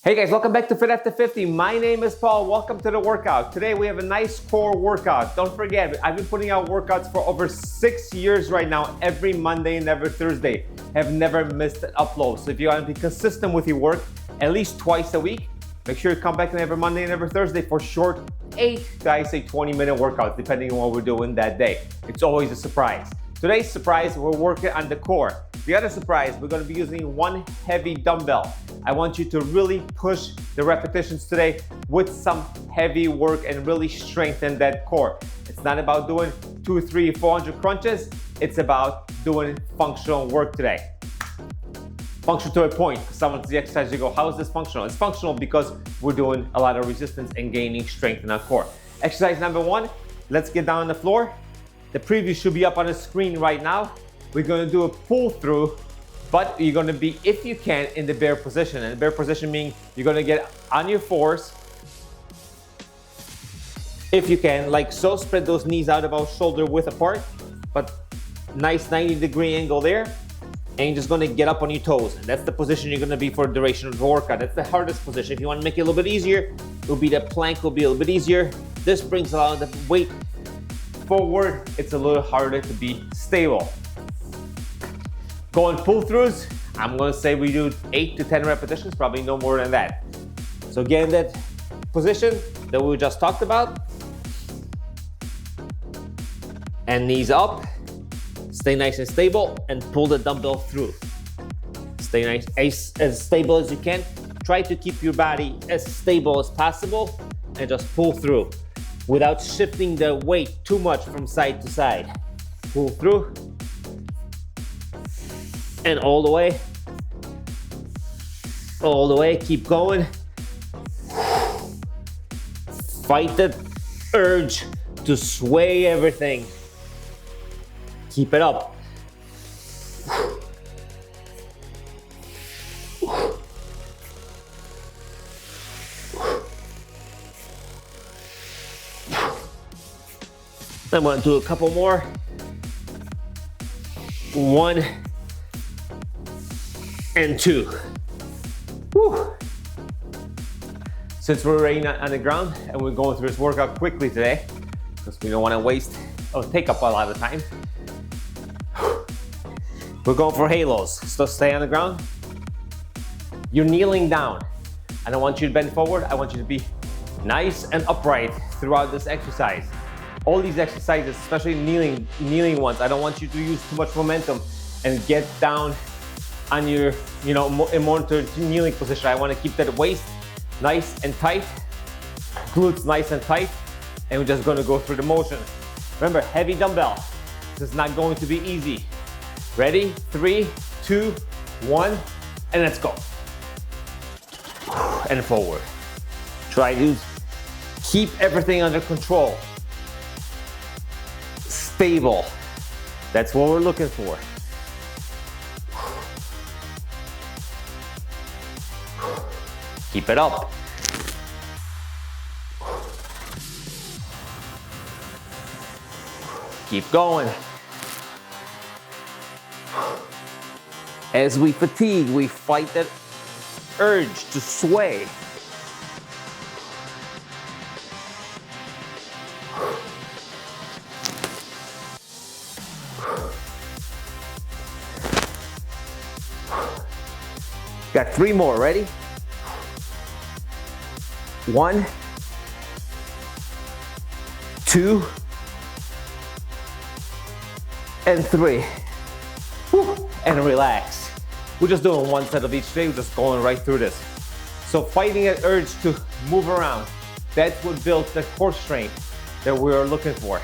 Hey guys, welcome back to Fit After 50. My name is Paul. Welcome to the workout. Today we have a nice core workout. Don't forget, I've been putting out workouts for over 6 years right now, every Monday and every Thursday. Have never missed an upload. So if you want to be consistent with your work, at least twice a week, make sure you come back every Monday and every Thursday for short 8 to 20-minute workouts, depending on what we're doing that day. It's always a surprise. Today's surprise, we're working on the core. The other surprise, we're going to be using one heavy dumbbell. I want you to really push the repetitions today with some heavy work and really strengthen that core. It's not about doing 200, 300, 400 crunches. It's about doing functional work today. Functional to a point. Someone sees the exercise, you go, how is this functional? It's functional because we're doing a lot of resistance and gaining strength in our core. Exercise number 1, let's get down on the floor. The preview should be up on the screen right now. We're going to do a pull through, but you're going to be, if you can, in the bear position. And the bear position means you're going to get on your fours, if you can, like so. Spread those knees out about shoulder width apart, but nice 90-degree angle there. And you're just going to get up on your toes. And that's the position you're going to be for the duration of the workout. That's the hardest position. If you want to make it a little bit easier, it will be the plank will be a little bit easier. This brings a lot of the weight forward. It's a little harder to be stable. Going pull throughs, I'm going to say we do 8 to 10 repetitions, probably no more than that. So get in that position that we just talked about. And knees up. Stay nice and stable and pull the dumbbell through. Stay nice, as stable as you can. Try to keep your body as stable as possible and just pull through without shifting the weight too much from side to side. Pull through. And all the way, keep going. Fight the urge to sway everything. Keep it up. I'm going to do a couple more. 1 and 2. Whew. Since we're already on the ground and we're going through this workout quickly today, because we don't want to waste or take up a lot of time, we're going for halos. So stay on the ground. You're kneeling down. I don't want you to bend forward. I want you to be nice and upright throughout this exercise. All these exercises, especially kneeling ones, I don't want you to use too much momentum and get down on your, monitor kneeling position. I want to keep that waist nice and tight, glutes nice and tight, and we're just going to go through the motion. Remember, heavy dumbbell. This is not going to be easy. Ready? 3, 2, 1, and let's go. And forward. Try to keep everything under control. Stable. That's what we're looking for. Keep it up. Keep going. As we fatigue, we fight that urge to sway. Got 3 more, ready? 1, 2, and 3. Whew. And relax. We're just doing 1 set of each day. We're just going right through this. So fighting that urge to move around, that's what builds the core strength that we're looking for.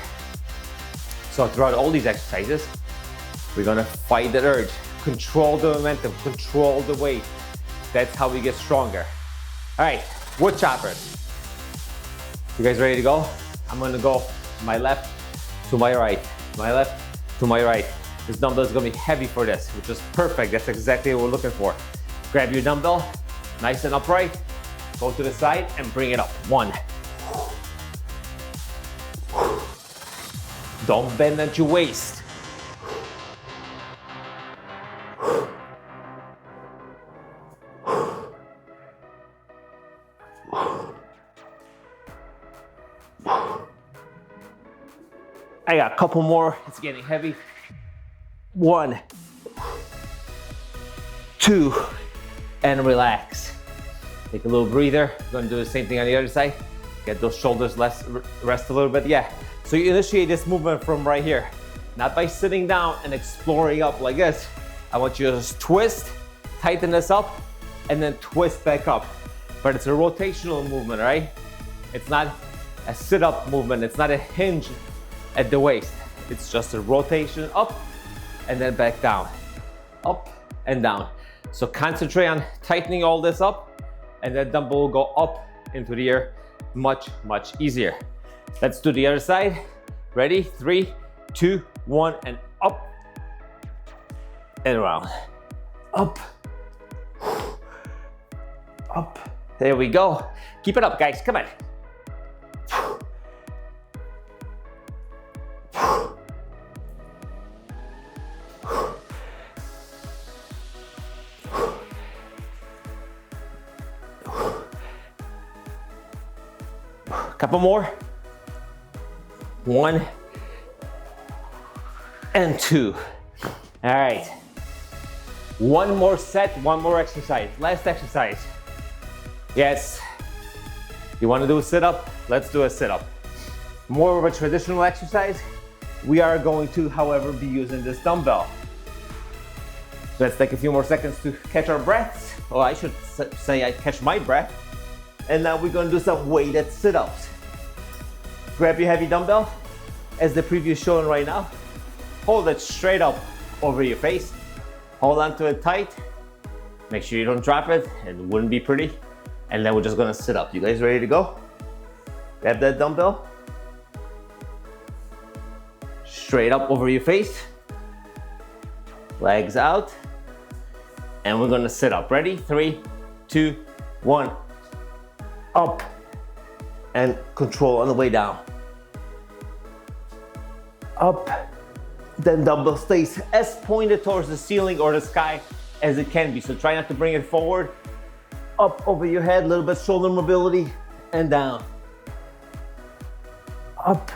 So throughout all these exercises, we're gonna fight that urge, control the momentum, control the weight. That's how we get stronger. All right, Woodchoppers. You guys ready to go? I'm gonna go my left to my right, my left to my right. This dumbbell is gonna be heavy for this, which is perfect. That's exactly what we're looking for. Grab your dumbbell, nice and upright. Go to the side and bring it up. 1. Don't bend at your waist. I got a couple more. It's getting heavy. 1, 2, and relax. Take a little breather. Gonna do the same thing on the other side. Get those shoulders rest a little bit. Yeah. So you initiate this movement from right here, not by sitting down and exploring up like this. I want you to just twist, tighten this up, and then twist back up. But it's a rotational movement, right? It's not a sit-up movement. It's not a hinge at the waist. It's just a rotation up and then back down, up and down. So concentrate on tightening all this up, and that dumbbell will go up into the air much, much easier. Let's do the other side. Ready? 3, 2, 1, and up and around. Up, up. There we go. Keep it up, guys. Come on. Couple more. 1 and 2. All right. One more set, one more exercise. Last exercise. Yes. You want to do a sit-up? Let's do a sit-up. More of a traditional exercise. We are going to, however, be using this dumbbell. Let's take a few more seconds to catch our breaths. Or I should say I catch my breath. And now we're going to do some weighted sit-ups. Grab your heavy dumbbell, as the preview is showing right now. Hold it straight up over your face. Hold on to it tight. Make sure you don't drop it, and it wouldn't be pretty. And then we're just gonna sit up. You guys ready to go? Grab that dumbbell. Straight up over your face. Legs out. And we're gonna sit up. Ready? 3, 2, 1. Up. And control on the way down. Up. Then dumbbell stays as pointed towards the ceiling or the sky as it can be. So try not to bring it forward. Up over your head, a little bit shoulder mobility, and down. Up.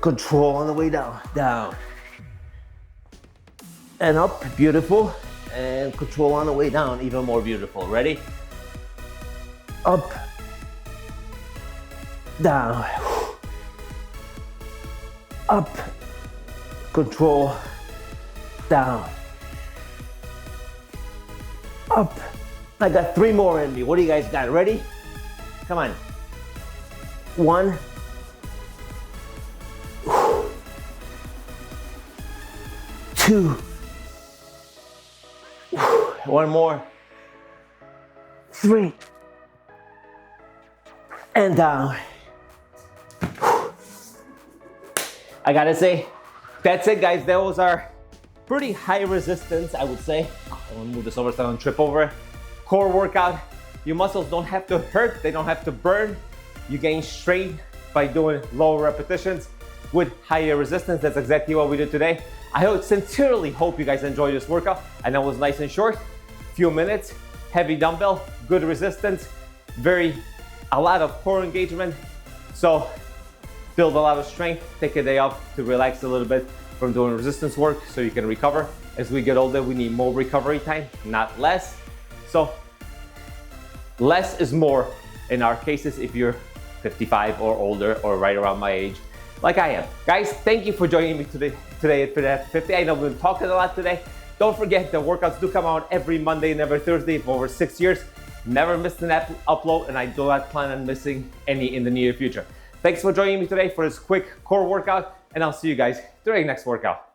Control on the way down. Down. And up. Beautiful. And control on the way down. Even more beautiful. Ready? Up. Down. Up. Control. Down. Up. I got 3 more in me. What do you guys got? Ready? Come on. 1. 2. 1 more. 3. And down. I gotta say, that's it, guys. Those are pretty high resistance, I would say. I'm gonna move this over so I don't trip over it. Core workout. Your muscles don't have to hurt, they don't have to burn. You gain strength by doing lower repetitions with higher resistance. That's exactly what we did today. I sincerely hope you guys enjoyed this workout. I know it was nice and short, few minutes, heavy dumbbell, good resistance, a lot of core engagement. So build a lot of strength, take a day off to relax a little bit from doing resistance work so you can recover. As we get older, we need more recovery time, not less. So less is more in our cases if you're 55 or older or right around my age like I am. Guys, thank you for joining me today at Fit 50. I know we've been talking a lot today. Don't forget the workouts do come out every Monday and every Thursday for over 6 years. Never missed an upload, and I do not plan on missing any in the near future. Thanks for joining me today for this quick core workout, and I'll see you guys during the next workout.